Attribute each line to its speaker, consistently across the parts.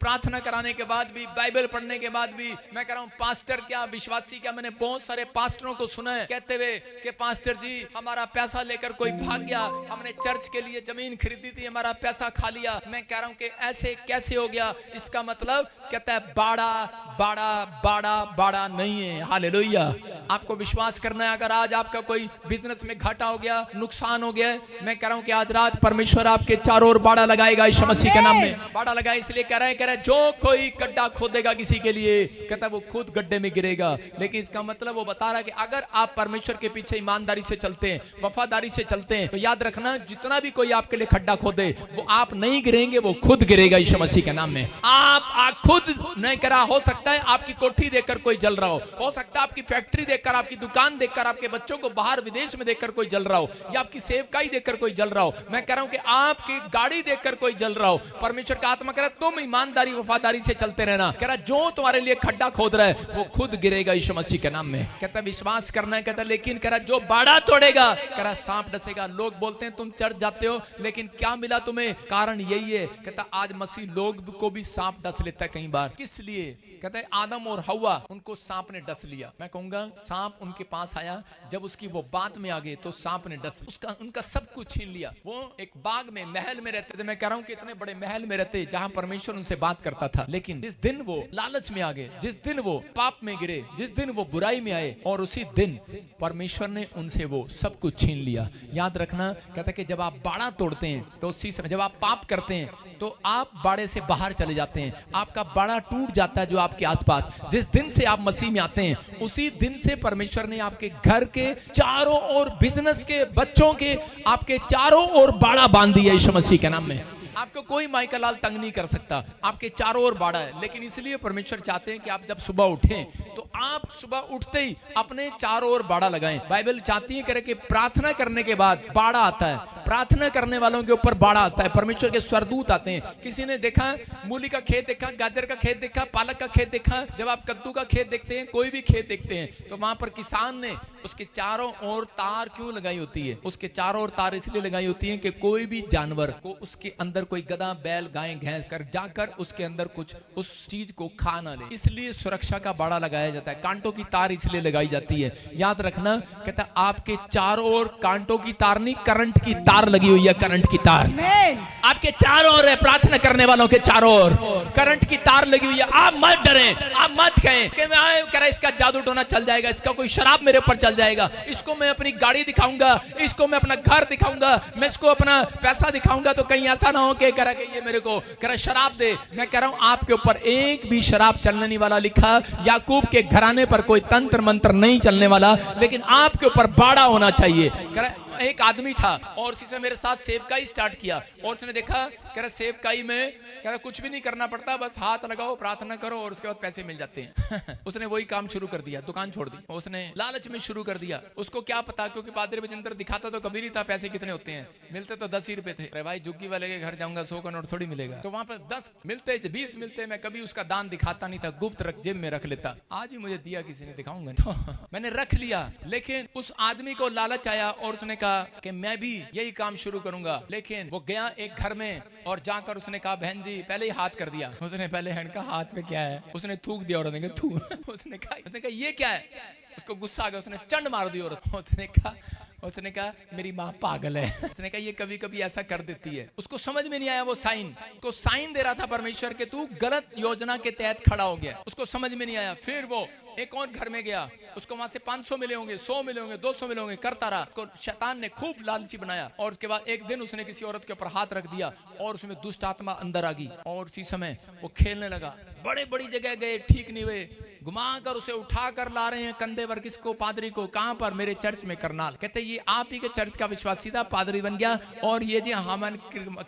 Speaker 1: प्रार्थना कराने के बाद भी, बाइबल पढ़ने के बाद भी, मैं कह रहा हूँ पास्टर क्या, विश्वासी क्या, मैंने बहुत सारे पास्टरों को सुना है कहते हुए कि पास्टर जी हमारा पैसा लेकर कोई भाग गया, हमने चर्च के लिए जमीन खरीदी थी, हमारा पैसा खा लिया। मैं कह रहा हूँ कि ऐसे कैसे हो गया? इसका मतलब कहता है बाड़ा बाड़ा बाड़ा बाड़ा नहीं है। हालेलुया। आपको विश्वास करना है, अगर आज आपका कोई बिजनेस में घाटा हो गया, नुकसान हो गया, मैं कह रहा हूँ कि आज रात परमेश्वर आपके चारों ओर बाड़ा लगाएगा यीशु मसीह के नाम में। बाड़ा लगाए इसलिए कह रहा है जो कोई गड्ढा खोदेगा किसी के लिए, कहता है वो खुद गड्ढे में गिरेगा। लेकिन इसका मतलब वो बता रहा है कि अगर आप परमेश्वर के पीछे ईमानदारी से चलते हैं, वफादारी से चलते हैं, तो याद रखना जितना भी कोई आपके लिए खड्डा खोदे वो आप नहीं गिरेंगे, वो खुद गिरेगा यीशु मसीह के नाम में। आप खुद नहीं करा। हो सकता है आपकी कोठी देखकर कोई जल रहा हो सकता है आपकी फैक्ट्री देखकर, आपकी दुकान देखकर, आपके बच्चों को बाहर विदेश में देखकर कोई जल रहा हो, या आपकी सेवकाई देखकर कोई जल रहा हो। मैं कह रहा हूं कि आपकी गाड़ी देखकर कोई जल रहा हो। परमेश्वर का आत्मा कह रहा है तुम ईमानदारी वफादारी से चलते रहना। कह रहा जो तुम्हारे लिए खड्डा खोद रहा है वो खुद गिरेगा यीशु मसीह के नाम में। कहता विश्वास करना है, कहता लेकिन कह रहा जो बाड़ा तोड़ेगा, कह रहा सांप डसेगा। लोग बोलते हैं तुम चर्च जाते हो लेकिन क्या मिला तुम्हें? कारण यही है, कहता आज मसीह लोग को भी सांप डस लेता है कई बार। किस लिए? कहता है आदम और हव्वा उनको सांप ने डस लिया। मैं कहूंगा सांप उनके पास आया, जब उसकी वो बात में आ गए तो सांप ने डस उनका सब कुछ छीन लिया। वो एक बाग में महल में रहते थे। मैं कह रहा हूं कि इतने बड़े महल में रहते जहां परमेश्वर उनसे बात करता था, लेकिन जिस दिन वो लालच में आ गए, जिस दिन वो पाप में गिरे, जिस दिन वो बुराई में आए, और उसी दिन परमेश्वर ने उनसे वो सब कुछ छीन लिया। याद रखना, कहता कि जब आप बाड़ा तोड़ते हैं तो उसी समय जब आप पाप करते हैं तो आप बाड़े से बाहर चले जाते हैं, आपका बाड़ा टूट जाता है जो आपके आसपास। जिस दिन से आप मसीह में आते हैं उसी दिन से परमेश्वर ने आपके घर के चारों ओर, बिजनेस के, बच्चों के, आपके चारों ओर बाड़ा बांध दिया यीशु मसीह के नाम में। आपको कोई माइकल लाल तंग नहीं कर सकता, आपके चारों ओर बाड़ा है। लेकिन इसलिए परमेश्वर चाहते हैं कि आप जब सुबह उठें तो आप सुबह उठते ही अपने चारों ओर बाड़ा लगाएं। बाइबल चाहती है करे कि प्रार्थना करने के बाद बाड़ा आता है, प्रार्थना करने वालों के ऊपर बाड़ा आता है, परमेश्वर के स्वरदूत आते हैं। किसी ने देखा मूली का खेत देखा, गाजर का खेत देखा, पालक का खेत देखा, जब आप कद्दू का खेत देखते हैं, कोई भी खेत देखते हैं, तो वहां पर किसान ने उसके चारों ओर तार क्यों लगाई होती है? उसके चारों ओर तार इसलिए लगाई होती है कि कोई भी जानवर को उसके अंदर, कोई गधा, बैल, गाय, भैंस कर जाकर उसके अंदर कुछ उस चीज को खा ना ले, इसलिए सुरक्षा का बाड़ा लगाया जाता है। कांटों की तार इसलिए लगाई जाती है। याद रखना, कहता आपके चारों ओर कांटों की तार नहीं, करंट की तार लगी हुई है। करंट की तार आपके चारों ओर है, प्रार्थना करने वालों के चारों ओर करंट की तार लगी हुई है। आप मत डरें, आप मत कहें कि मैं कह रहा इसका जादू टोना चल जाएगा, इसका कोई शराब मेरे ऊपर चल जाएगा, इसको मैं अपनी गाड़ी दिखाऊंगा, इसको मैं अपना घर दिखाऊंगा, मैं इसको अपना पैसा दिखाऊंगा, तो कहीं ऐसा ना हो कि कह रहा कि ये मेरे को कह रहा शराब दे। मैं कह रहा हूं आपके ऊपर एक भी शराब चलने नहीं वाला। लिखा याकूब के घराने पर कोई तंत्र मंत्र नहीं चलने वाला, लेकिन आपके ऊपर बाड़ा होना चाहिए। कह रहा एक आदमी था और उसी से मेरे साथ सेवकाई स्टार्ट किया, और उसने देखा कह रहा सेवकाई में कह रहा कुछ भी नहीं करना पड़ता, बस हाथ लगाओ, प्रार्थना करो और उसके बाद पैसे मिल जाते हैं। उसने वही काम शुरू कर दिया, दुकान छोड़ दी, उसने लालच में शुरू कर दिया। उसको क्या पता, क्योंकि पादरी बजिंदर दिखाता तो कभी नहीं था पैसे कितने होते हैं, मिलते तो 10 ही रुपए थे। अरे भाई जुग्गी वाले के घर जाऊंगा 100 का नोट थोड़ी मिलेगा, तो वहां पर 10 मिलते 20 मिलते। मैं कभी उसका दान दिखाता नहीं था, गुप्त रख जेब में रख लेता। आज ही मुझे दिया किसी ने, दिखाऊंगा तो मैंने रख लिया। लेकिन उस आदमी को लालच आया और उसने कहा कि मैं भी यही काम शुरू करूंगा। लेकिन वो गया एक घर में और जाकर उसने कहा बहन जी, पहले ही हाथ कर दिया। उसने पहले हैंड का हाथ में क्या है, उसने थूक दिया औरत ने, थू उसने कहा ये क्या है? उसको गुस्सा आ गया, उसने चंड मार दी औरत। उसने कहा मेरी माँ पागल है। उसने कहा ये कभी कभी ऐसा कर देती है। उसको समझ में नहीं आया, वो साइन दे रहा था परमेश्वर के, तू गलत योजना के तहत खड़ा हो गया। उसको समझ में नहीं आया। फिर वो एक और घर में गया, उसको वहां से 500 मिले होंगे, 100 मिले होंगे, 200 मिले होंगे, करता रहा। उसको शैतान ने खूब लालची बनाया, और उसके बाद एक दिन उसने किसी औरत के ऊपर हाथ रख दिया और उसमें दुष्ट आत्मा अंदर आ गई, और उसी समय वो खेलने लगा। बड़े बड़ी जगह गए, ठीक नहीं हुए, घुमा कर उसे उठा कर ला रहे हैं कंधे पर। किसको? पादरी को। कहां पर? मेरे चर्च में, करनाल। कहते ये आप ही के चर्च का विश्वासी था, पादरी बन गया, और ये जी हामन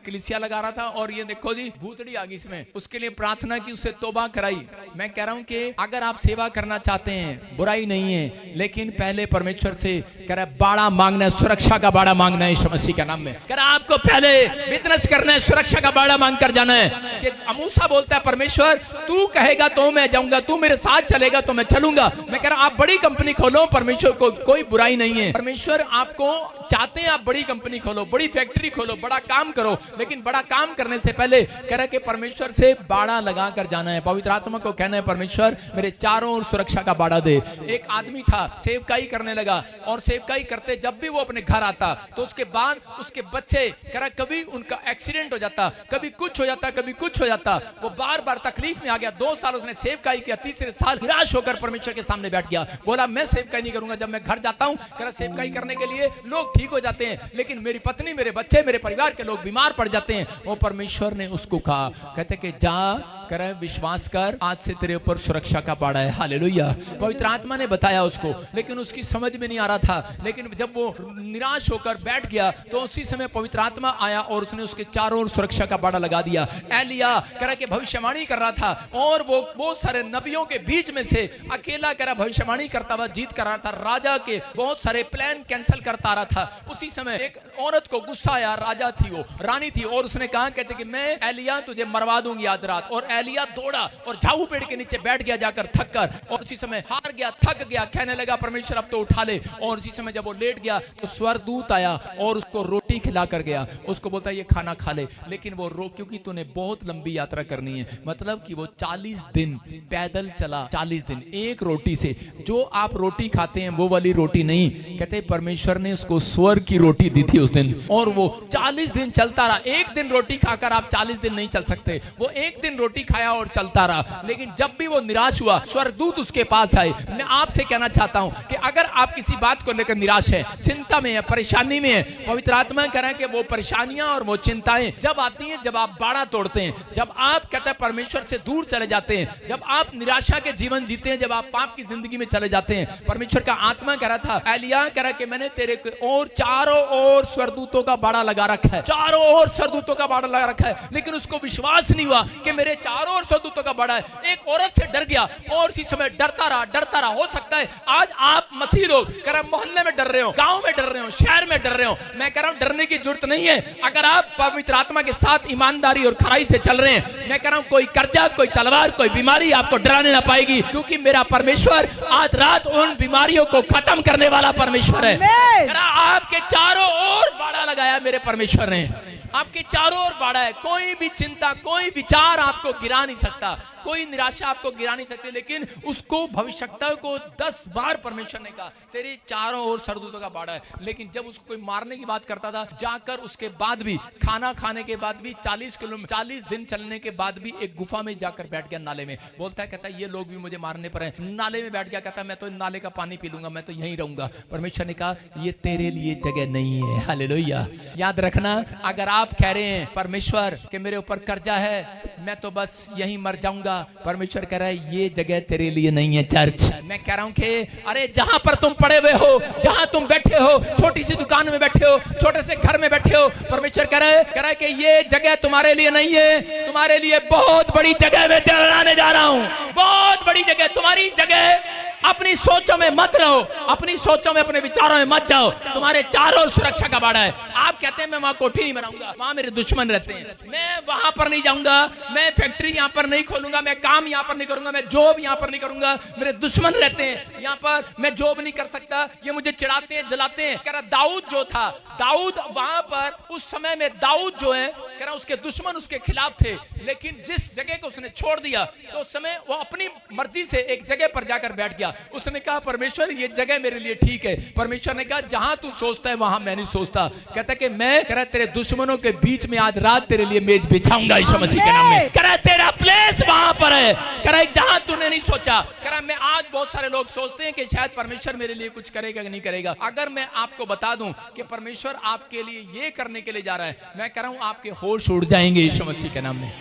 Speaker 1: कलीसिया लगा रहा था, और ये देखो जी भूतड़ी आ गई इसमें। उसके लिए प्रार्थना की, उसे तौबा कराई। मैं कह रहा हूं कि अगर आप सेवा करना चाहते हैं, बुराई नहीं है, लेकिन पहले परमेश्वर से कह रहा है बाड़ा मांगना है, सुरक्षा का बाड़ा मांगना है यीशु मसीह के नाम में। कह रहा है आपको पहले बिजनेस करना है, सुरक्षा का बाड़ा मांग कर जाना है। कि मूसा बोलता है परमेश्वर तू कहेगा तो मैं जाऊंगा, तू मेरे साथ चलेगा तो मैं चलूंगा। मैं कह रहा आप बड़ी कंपनी खोलो, परमेश्वर को कोई बुराई नहीं है। परमेश्वर आपको चाहते हैं आप बड़ी कंपनी खोलो, बड़ी फैक्ट्री खोलो, बड़ा काम करो, लेकिन बड़ा काम करने से पहले कह रहा है कि परमेश्वर से बाड़ा लगा कर जाना है। पवित्र आत्मा को कहना है परमेश्वर मेरे चारों ओर सुरक्षा का बाड़ा दे। एक आदमी था सेवकाई करने लगा, और सेवकाई करते जब भी वो अपने घर आता तो उसके बाद उसके बच्चे कह रहा कभी उनका एक्सीडेंट हो जाता, कभी कुछ हो जाता, कभी कुछ हो जाता। वो बार बार तकलीफ में आ गया। 2 साल उसने सेवकाई किया, तीसरे साल निराश होकर परमेश्वर के सामने बैठ गया। बोला मैं सेवकाई नहीं करूंगा। जब मैं घर जाता हूं कह रहा सेवकाई करने के लिए लोग ठीक हो जाते हैं, लेकिन मेरी पत्नी, मेरे बच्चे, मेरे परिवार के लोग बीमार पड़ जाते हैं। वो परमेश्वर ने उसको कहा, कहते कि जा कर विश्वास कर, आज से तेरे ऊपर सुरक्षा का बाड़ा है। हालेलुया। पवित्र आत्मा ने बताया उसको, लेकिन उसकी समझ में नहीं आ रहा था। लेकिन जब वो निराश होकर बैठ गया तो उसी समय पवित्र आत्मा आया और उसने उसके चारों ओर सुरक्षा का बाड़ा लगा दिया। एलिया कह रहा कि भविष्यवाणी कर रहा था, और वो बहुत सारे नबियों के बीच में से अकेला कह रहा भविष्यवाणी करता हुआ जीत कर रहा था। राजा के बहुत सारे प्लान कैंसिल करता रहा था। उसी समय एक औरत को गुस्सा आया, राजा थी, वो रानी थी, और उसने कहा कहते कि मैं एलिया तुझे मरवा दूंगी आज रात। और एलिया दौड़ा और झाऊ पेड़ के नीचे बैठ गया जाकर थक कर, और उसी समय हार गया, थक गया, कहने लगा परमेश्वर अब तो उठा ले। और उसी समय जब वो लेट गया तो स्वर्गदूत आया और उसको रोटी खिला कर गया। उसको बोलता ये खाना खा ले, लेकिन वो क्योंकि तूने बहुत लंबी यात्रा करनी है, मतलब कि वो 40 दिन पैदल चला। 40 दिन एक रोटी से, जो आप रोटी खाते हैं वो वाली रोटी नहीं, कहते परमेश्वर ने उसको स्वर्ग की रोटी दी थी उस दिन। और वो 40 दिन चलता रहा। एक दिन रोटी खाकर आप 40 दिन नहीं चल सकते। वो एक दिन रोटी खाया और चलता रहा। लेकिन जब भी वो निराश हुआ स्वर्गदूत उसके पास आए। मैं आपसे कहना चाहता हूं कि अगर आप किसी बात को लेकर निराश है, चिंता में है, परेशानी में है, पवित्र आत्मा कह रहा है कि वो परेशानियां और वो चिंताएं जब आती हैं, जब आप बाड़ा तोड़ते हैं, जब आप कहते हैं परमेश्वर से दूर चले जाते हैं, जब आप निराशा के जीवन जीते हैं, जब आप पाप की जिंदगी में चले जाते हैं, परमेश्वर का आत्मा कह रहा था एलिया कह रहा कि मैंने तेरे और चारों ओर स्वर्गदूतों का बाड़ा लगा रखा है, चारों ओर स्वर्गदूतों का बाड़ा लगा रखा है। लेकिन उसको विश्वास नहीं हुआ कि मेरे चारों ओर स्वर्गदूतों का बाड़ा है। एक औरत से डर गया और इसी समय डरता रहा, डरता रहा। हो सकता है आज आप मसीह लोग कह रहा मोहल्ले में डर रहे हो, गांव में डर रहे हो, शहर में डर रहे हो। मैं कह रहा हूं डरने की जरूरत नहीं है। अगर आप पवित्र आत्मा के साथ ईमानदारी और खराई से चल रहे हैं, मैं कह रहा हूं कोई कर्जा, कोई तलवार, कोई बीमारी आपको डराने ना पाएगी, क्योंकि मेरा परमेश्वर आज रात उन बीमारियों को खत्म करने वाला परमेश्वर है। आपके चारों ओर बाड़ा लगाया मेरे परमेश्वर ने, आपके चारों ओर बाड़ा है। कोई भी चिंता, कोई विचार आपको गिरा नहीं सकता, कोई निराशा आपको गिरा नहीं सकती। लेकिन उसको भविष्यवक्ता को 10 बार परमेश्वर ने कहा तेरे चारों ओर स्वर्गदूतों का बाड़ा है। लेकिन जब उसको कोई मारने की बात करता था, जाकर उसके बाद भी, खाना खाने के बाद भी, 40 दिन चलने के बाद भी एक गुफा में जाकर बैठ गया नाले में। बोलता है कहता है ये लोग भी मुझे मारने पर हैं। नाले में बैठ गया, कहता है मैं तो नाले का पानी पी लूंगा, मैं तो यहीं रहूंगा। परमेश्वर ने कहा ये तेरे लिए जगह नहीं है। हालेलुया। याद रखना, अगर आप कह रहे हैं परमेश्वर कि मेरे ऊपर कर्जा है, मैं तो बस यहीं मर जाऊंगा, परमेश्वर कह रहा है ये जगह तेरे लिए नहीं है चर्च। मैं कह रहा हूं कि अरे जहां पर तुम पड़े हुए हो, जहां तुम बैठे हो, छोटी सी दुकान में बैठे हो, छोटे से घर में बैठे हो, परमेश्वर कह रहा है कि ये जगह तुम्हारे लिए नहीं है, तुम्हारे लिए बहुत बड़ी जगह में दिलाने जा रहा हूं। बहुत बड़ी जगह, तुम्हारी जगह अपनी सोचों में मत रहो, अपनी सोचों में, अपने विचारों में मत जाओ। तुम्हारे चारों सुरक्षा का बाड़ा है। आप कहते हैं मैं वहां कोठी नहीं बनाऊंगा, वहां मेरे दुश्मन रहते हैं, मैं वहां पर नहीं जाऊंगा, मैं फैक्ट्री यहां पर नहीं खोलूंगा, मैं काम यहां पर नहीं करूंगा, मैं जॉब यहां पर नहीं करूंगा, मेरे दुश्मन रहते हैं यहां पर, मैं जॉब नहीं कर सकता, ये मुझे चिढ़ाते हैं, जलाते हैं। कह रहा दाऊद जो था, दाऊद वहां पर उस समय में दाऊद जो है कह रहा उसके दुश्मन उसके खिलाफ थे, लेकिन जिस जगह को उसने छोड़ दिया तो उस समय वो अपनी मर्जी से एक जगह पर जाकर बैठ गया। उसने कहा परमेश्वर ये जगह मेरे लिए ठीक है। परमेश्वर ने कहा जहां तू सोचता है वहां मैं नहीं सोचता। कहता कि मैं कह रहा तेरे दुश्मनों के बीच में आज रात तेरे लिए मेज बिछाऊंगा यीशु मसीह के नाम में। कह रहा तेरा प्लेस वहां पर है, कह रहा जहां तूने नहीं सोचा। कह रहा मैं आज बहुत सारे लोग सोचते हैं कि शायद परमेश्वर मेरे लिए कुछ करेगा कि नहीं करेगा। अगर मैं आपको बता दूं कि परमेश्वर आपके लिए ये करने के लिए जा रहा है, मैं कह रहा हूं आपके होश उड़ जाएंगे यीशु मसीह के नाम में।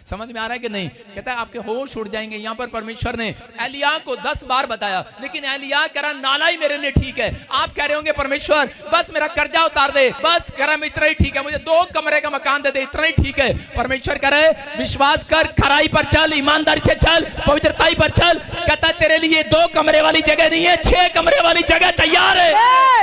Speaker 1: समझ में आ रहा है कि नहीं? कहता है आपके होश उड़ जाएंगे। यहाँ पर परमेश्वर ने एलिया को 10 बार बताया, लेकिन एलिया कह रहा नाला ही मेरे लिए ठीक है। आप कह रहे होंगे परमेश्वर बस मेरा कर्जा उतार दे, बस कह रहा इतना ही ठीक है, मुझे 2 कमरे का मकान दे दे, इतना ही ठीक है। परमेश्वर कह रहे विश्वास कर, खराई पर चल, ईमानदारी से चल, पवित्रताई पर चल। कहता है तेरे लिए 2 कमरे वाली जगह नहीं है, 6 कमरे वाली जगह तैयार है।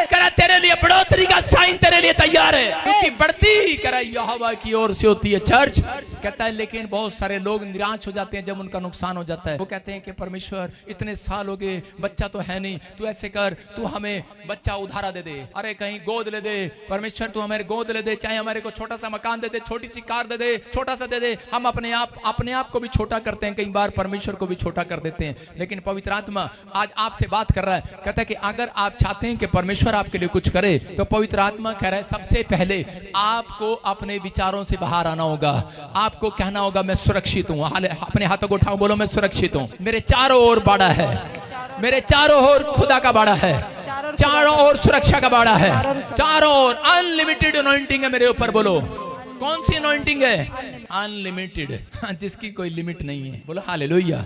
Speaker 1: कह रहा तेरे लिए बढ़ोतरी का साइन तेरे लिए तैयार है, क्योंकि बढ़ती कह रहा यहोवा की ओर से होती है चर्च। कहता है लेकिन बहुत सारे लोग निराश हो जाते हैं जब उनका नुकसान हो जाता है। वो कहते हैं कि परमेश्वर इतने साल हो गए, बच्चा तो है नहीं, तू ऐसे कर, तू हमें बच्चा उधारा दे दे, अरे कहीं गोद ले दे परमेश्वर, तू हमारे गोद ले दे, चाहे हमारे को छोटा सा मकान दे दे, छोटी सी कार दे दे, छोटा सा दे दे। हम अपने आप को भी छोटा करते हैं, कई बार परमेश्वर को भी छोटा कर देते हैं। लेकिन पवित्र आत्मा आज आपसे बात कर रहा है, कहता है कि अगर आप चाहते हैं कि परमेश्वर आपके लिए कुछ करे, तो पवित्र आत्मा कह रहा है सबसे पहले आपको अपने विचारों से बाहर आना होगा। आपको कहना होगा मैं सुरक्षित हूँ। अपने हाथों को उठाओ, बोलो मैं सुरक्षित हूँ, मेरे चारों ओर बाड़ा है, मेरे चारों ओर खुदा का बाड़ा है, चारों ओर सुरक्षा का बाड़ा है, चारों ओर अनलिमिटेड अनॉइंटिंग है मेरे ऊपर। बोलो कौन सी अनॉइंटिंग है? अनलिमिटेड, जिसकी कोई लिमिट नहीं है। बोलो हालेलुया।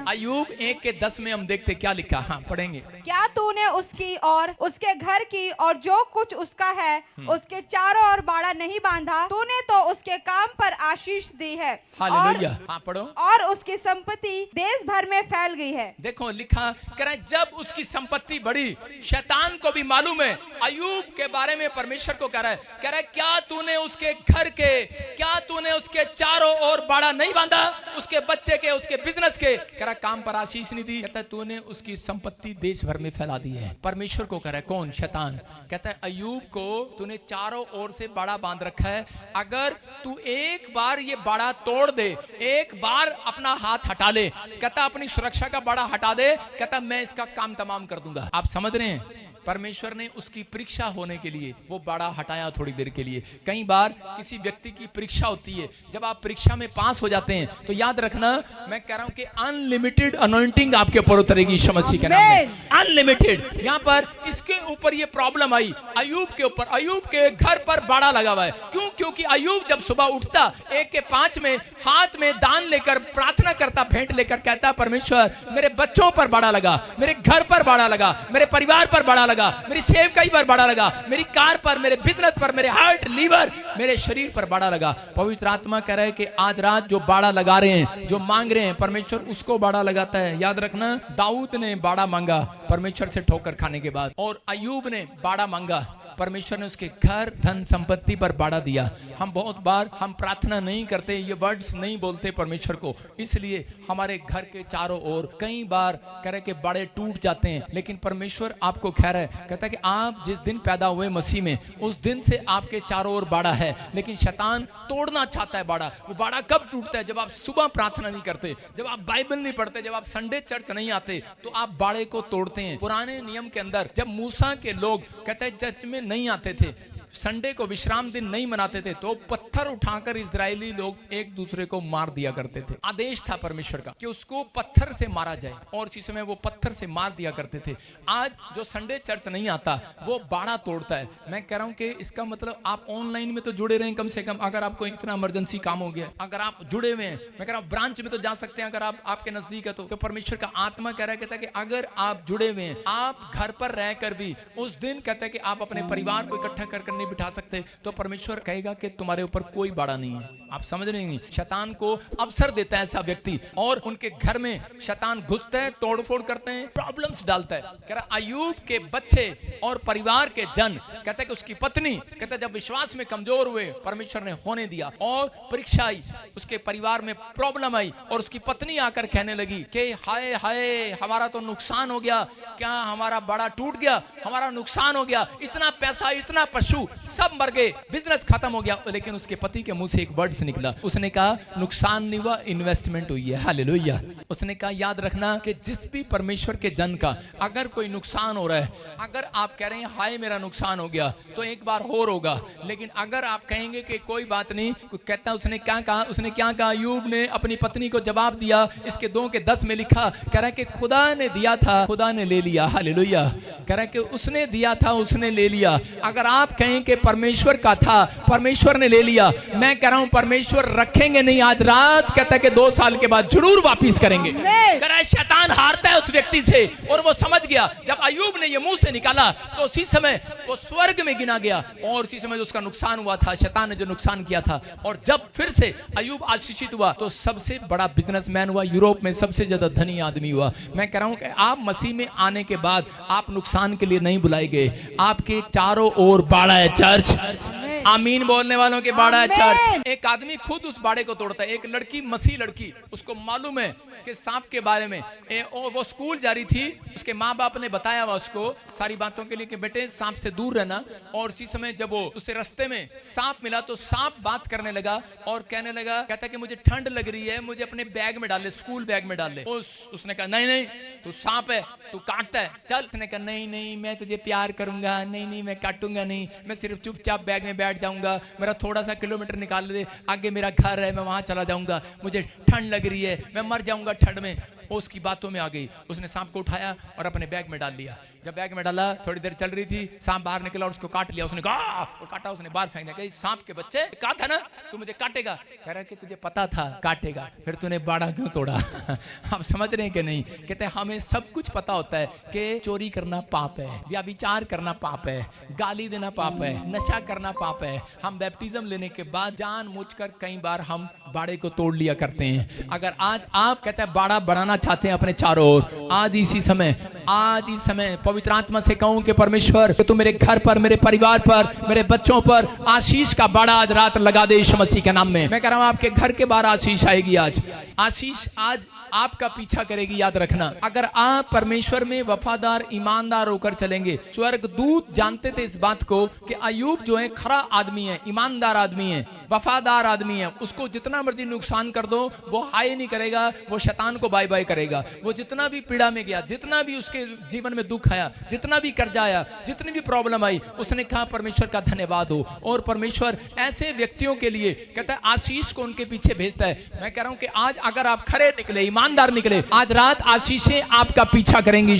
Speaker 1: अय्यूब 1:10 में हम देखते क्या लिखा, हाँ पढ़ेंगे।
Speaker 2: क्या तूने उसकी और उसके घर की और जो कुछ उसका है उसके चारों ओर बाड़ा नहीं बांधा? तूने तो उसके काम पर आशीष दी है,
Speaker 1: हालेलुया। हाँ पढ़ो।
Speaker 2: और उसकी संपत्ति देश भर में फैल गई है।
Speaker 1: देखो लिखा, कह रहा है जब उसकी संपत्ति बढ़ी, शैतान को भी मालूम है। अय्यूब के बारे में परमेश्वर को कह रहा है क्या तूने उसके घर के, क्या तूने उसके चारों ओर बाड़ा नहीं बांधा? उसके बच्चे के, उसके बिजनेस के, कह रहा काम पर आशीष नहीं दी। कहता है तूने उसकी संपत्ति देश भर में फैला दी है। परमेश्वर को कह रहा है, कौन? शैतान। कहता है अय्यूब को तूने चारों ओर से बाड़ा बांध रखा है, अगर तू एक बार ये बाड़ा तोड़ दे, एक बार अपना हाथ हटा ले, कहता अपनी सुरक्षा का बाड़ा हटा दे, कहता मैं इसका काम तमाम कर दूंगा। आप समझ रहे हैं? परमेश्वर ने उसकी परीक्षा होने के लिए वो बाड़ा हटाया थोड़ी देर के लिए। कई बार किसी व्यक्ति की परीक्षा होती है, जब आप परीक्षा में पास हो जाते हैं तो याद रखना, मैं कह रहा हूं कि अनलिमिटेड अनॉइंटिंग आपके ऊपर उतरेगी यीशु मसीह के नाम में। अनलिमिटेड। यहाँ पर इसके ऊपर ये प्रॉब्लम आई अय्यूब के ऊपर। अय्यूब के घर पर बाड़ा लगा हुआ है। क्यों? क्योंकि अय्यूब जब सुबह उठता 1:5 में हाथ में दान लेकर प्रार्थना करता, भेंट लेकर, कहता परमेश्वर मेरे बच्चों पर बाड़ा लगा, मेरे घर पर बाड़ा लगा, मेरे परिवार पर बाड़ा लगा, मेरी सेवकाई पर बाड़ा लगा, मेरी कार पर, मेरे बिजनेस पर, मेरे हार्ट, लीवर, मेरे शरीर पर बाड़ा लगा। पवित्र आत्मा कह रहा है कि आज रात जो बाड़ा लगा रहे हैं, जो मांग रहे हैं, परमेश्वर उसको बाड़ा लगाता है। याद रखना, दाऊद ने बाड़ा मांगा परमेश्वर से ठोकर खाने के बाद, और अय्यूब ने बाड़ा मांगा, परमेश्वर ने उसके घर, धन, संपत्ति पर बाड़ा दिया। हम बहुत बार हम प्रार्थना नहीं करते, ये वर्ड्स नहीं बोलते परमेश्वर को, इसलिए हमारे घर के चारों ओर कई बार कह रहे कि बाड़े टूट जाते हैं। लेकिन परमेश्वर आपको कह रहा है, कहता है कि आप जिस दिन पैदा हुए मसीह में, उस दिन से आपके चारों ओर बाड़ा है, लेकिन शैतान तोड़ना चाहता है बाड़ा। वो बाड़ा कब टूटता है? जब आप सुबह प्रार्थना नहीं करते, जब आप बाइबल नहीं पढ़ते, जब आप संडे चर्च नहीं आते, तो आप बाड़े को तोड़ते हैं। पुराने नियम के अंदर जब मूसा के लोग कहते हैं चर्च में नहीं आते थे, संडे को विश्राम दिन नहीं मनाते थे, तो पत्थर उठाकर इजरायली लोग एक दूसरे को मार दिया करते थे। आदेश था परमेश्वर का कि उसको पत्थर से मारा जाए, और इसी समय वो पत्थर से मार दिया करते थे। आज जो संडे चर्च नहीं आता वो बाड़ा तोड़ता है। मैं कह रहा हूं कि इसका मतलब आप ऑनलाइन में तो जुड़े रहें कम से कम। अगर आपको इतना इमरजेंसी काम हो गया, अगर आप जुड़े हुए हैं, मैं कह रहा हूं ब्रांच में तो जा सकते हैं, अगर आप आपके नजदीक है तो परमेश्वर का आत्मा कह रहा है, कहता है कि अगर आप जुड़े हुए हैं, आप घर पर रहकर भी उस दिन कहता है कि आप अपने परिवार को इकट्ठा कर नहीं बिठा सकते, तो परमेश्वर कहेगा कि तुम्हारे ऊपर कोई बाड़ा नहीं है। आप समझ रहे हैं? शैतान को अवसर देता है ऐसा व्यक्ति, और उनके घर में शैतान घुसता है, तोड़फोड़ करते हैं, प्रॉब्लम्स डालता है। कह रहा अय्यूब के बच्चे और परिवार के जन, कहता है कि उसकी पत्नी, कहता है जब विश्वास में कमजोर हुए, परमेश्वर ने होने दिया, और परीक्षा आई, उसके परिवार में प्रॉब्लम आई, और उसकी पत्नी आकर कहने लगी कि हाय हाय हमारा तो नुकसान हो गया, क्या हमारा बाड़ा टूट गया, हमारा नुकसान हो गया, इतना पैसा, इतना पशु सब मर गए, बिजनेस खत्म हो गया। लेकिन उसके पति के मुंह से एक वर्ड निकला, उसने कहा नुकसान नहीं हुआ, इन्वेस्टमेंट हुई है। हालेलुया। उसने कहा याद रखना कि जिस भी परमेश्वर के जन का अगर कोई नुकसान हो रहा है, अगर आप कह रहे हैं हाय मेरा नुकसान हो गया, तो एक बार और होगा। लेकिन अगर आप कहेंगे कि कोई बात नहीं, कहता उसने क्या कहा, उसने क्या कहा? अय्यूब ने अपनी पत्नी को जवाब दिया, इसके 2:10 में लिखा, कह रहा है कि खुदा ने दिया था, खुदा ने ले लिया। हालेलुया। कह रहा है कि उसने दिया था, उसने ले लिया। अगर आप कहें कि परमेश्वर का था, परमेश्वर ने ले लिया, मैं कह रहा हूं परमेश्वर रखेंगे नहीं, आज रात कहता है कि 2 साल के बाद जरूर वापिस करेंगे। करे शैतान हारता है उस व्यक्ति से, और वो समझ गया जब अय्यूब ने ये मुंह से निकाला तो उसी समय वो स्वर्ग में गिना गया, और उसी समय उसका नुकसान हुआ था, शैतान ने जो नुकसान किया था। और जब फिर से अय्यूब आशीषित हुआ तो सबसे बड़ा बिजनेसमैन हुआ, यूरोप में सबसे ज्यादा धनी आदमी हुआ। मैं कह रहा हूं कि आप मसीह में आने के बाद आप नुकसान के लिए नहीं बुलाए गए, आपके चारों ओर बाड़ा है चर्च। आमीन बोलने वालों के बाड़ा है चर्च। एक आदमी खुद उस बाड़े को तोड़ता है। एक लड़की, मसीह लड़की, उसको मालूम है कि सांप के बारे में, वो स्कूल जा रही थी, उसके माँ बाप ने बताया हुआ उसको सारी बातों के लिए कि बेटे सांप से दूर रहना। और उसी समय जब वो उसे रास्ते में सांप मिला तो सांप बात करने लगा और कहने लगा, कहता कि मुझे ठंड लग रही है, मुझे अपने बैग में डाल ले, स्कूल बैग में डाल ले। उसने कहा नहीं नहीं, तू सांप है, तू काटता है, चल। उसने कहा नहीं नहीं, मैं तुझे प्यार करूंगा, नहीं नहीं मैं काटूंगा नहीं, मैं सिर्फ चुपचाप बैग में बैठ जाऊंगा, मेरा थोड़ा सा किलोमीटर निकाल दे, आगे मेरा घर है, मैं वहां चला जाऊंगा, मुझे ठंड लग रही है, मैं मर जाऊंगा ठंड में। वो उसकी बातों में आ गई, उसने सांप को उठाया और अपने बैग में डाल लिया। जब बैग में डाला, थोड़ी देर चल रही थी, सांप बाहर निकला और उसको काट लिया। उसने कहा काटा, उसने बाहर फेंक दिया। सांप के बच्चे, कहा था ना तू मुझे काटेगा। कह रहा कि तुझे पता था काटेगा, फिर तूने बाड़ा क्यों तोड़ा? आप समझ रहे हैं कि नहीं? कहते हमें सब कुछ पता होता है कि चोरी करना पाप है, व्यभिचार करना पाप है, गाली देना पाप है, नशा करना पाप है। हम बैप्टिज्म लेने के बाद जानबूझकर कई बार हम बाड़े को तोड़ लिया करते हैं। अगर आज आप कहते हैं बाड़ा बनाना चाहते हैं अपने चारों ओर, आज इसी समय पवित्र आत्मा से कहूं कि परमेश्वर कि तू मेरे घर पर, मेरे परिवार पर, मेरे बच्चों पर आशीष का बाड़ा आज रात लगा दे यीशु मसीह के नाम में। मैं कह रहा हूं आपके घर के बाहर आशीष आएगी। आज आशीष आज आपका पीछा करेगी, याद रखना। अगर आप परमेश्वर में वफादार ईमानदार होकर चलेंगे, स्वर्गदूत जानते थे इस बात को कि अय्यूब जो है खरा आदमी है, ईमानदार आदमी है, वफादार आदमी है, उसको जितना मर्जी नुकसान कर दो वो हाय नहीं करेगा, वो शैतान को बाय बाय करेगा। वो जितना भी पीड़ा में गया, जितना भी उसके जीवन में दुख आया, जितना भी कर्जा आया, जितनी भी प्रॉब्लम आई, उसने कहा परमेश्वर का धन्यवाद हो। और परमेश्वर ऐसे व्यक्तियों के लिए कहता है आशीष को उनके पीछे भेजता है। मैं कह रहा हूं कि आज अगर आप खरे निकले, ईमानदार निकले, आज रात आशीषें आपका पीछा करेंगी।